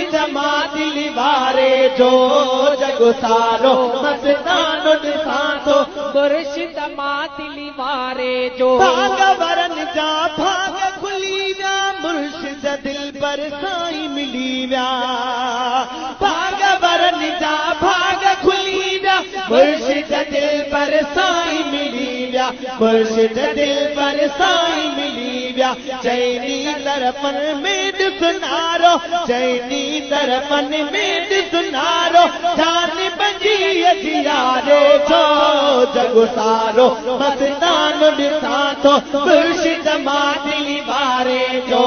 मुर्शिद मां दिली वारे जो जग सारो मस्तान ॾिसां थो मुर्शिद मां दिली वारे जो भाग वरन जा भाग खुली विया मुर्शिद दिल पर साईं मिली विया भाग वरन जा भाग खुली विया मुर्शिद दिल पर साईं मिली विया मुर्शिद दिल पर साईं मिली विया चैनी तरफन में ॾिसनारो चैनी तरफन में ॾिसनारो जान बजी अजियारे जो जग सारो मस्तान ॾिसां थो मुर्शिद मां दिली वारे जो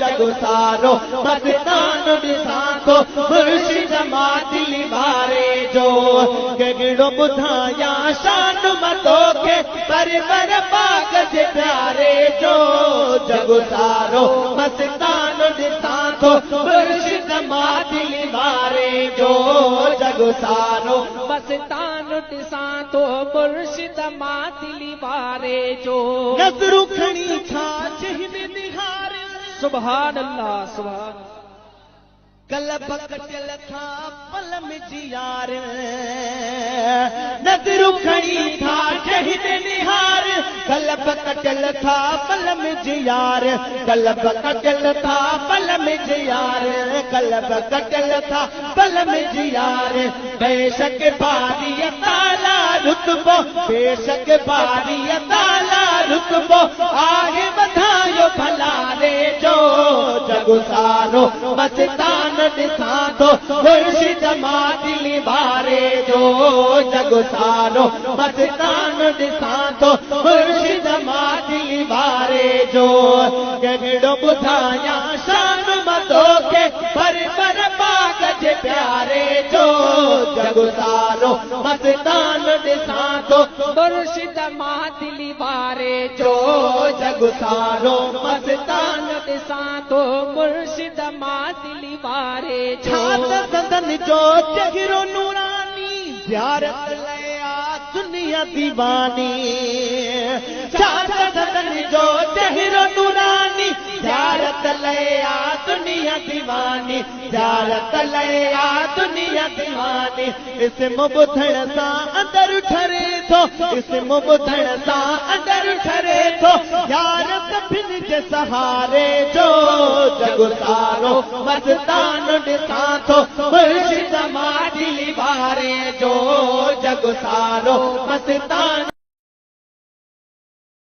जग सारो मस्तान ॾिसां थो मुर्शिद मां दिली वारे जो केड़ो ॿुधाया शान मतो खे पर पाक जे प्यारे जो जग सारो मस्तान ॾिसां थो मुर्शिद मां दिली वारे जो जग सारो मस्तान ॾिसां थो मुर्शिद मां दिली वारे जो नज़रूं खणी छा चहिन निहार सुभान अल्लाह सुभान कलब कटियल था पल में जियार नज़रूं खणी था चहिन निहार कलब कटियल था पल में जियार कलब कटियल था पल में जियार कलब कटियल था पल में जियार बेशक बारी ताला रुतबो बेशक बारी ताला रुतबो आगे वधायो भलारे जो जग सारो मस्तान ॾिसां थो मुर्शिद मां दिली वारे जो जग सारो मस्तान ॾिसां थो मुर्शिद मां दिली वारे जो केड़ो ॿुधाया शान मतो खे पर पाक जे प्यारे जो जग सारो मस्तान ॾिसां थो मुर्शिद मां दिली वारे जो जग सारो मस्तान ॾिसां थो मुर्शिद मां दिली वारे जो सदन जो चहिरो नूरानी ज़ियारत लया दुनिया दीवानी सदन जो चहिरो नूरानी ज़ियारत लया दुनिया दीवानी ज़ियारत लया दुनिया दीवानी इसम ॿुधण सां अंदर ठरे थो इसम ॿुधण सां अंदर ठरे थो यार सभिनि जे सहारे जो जग सारो मस्तान ॾिसां थो मुर्शिद मां दिली वारे जो जग सारो मस्तान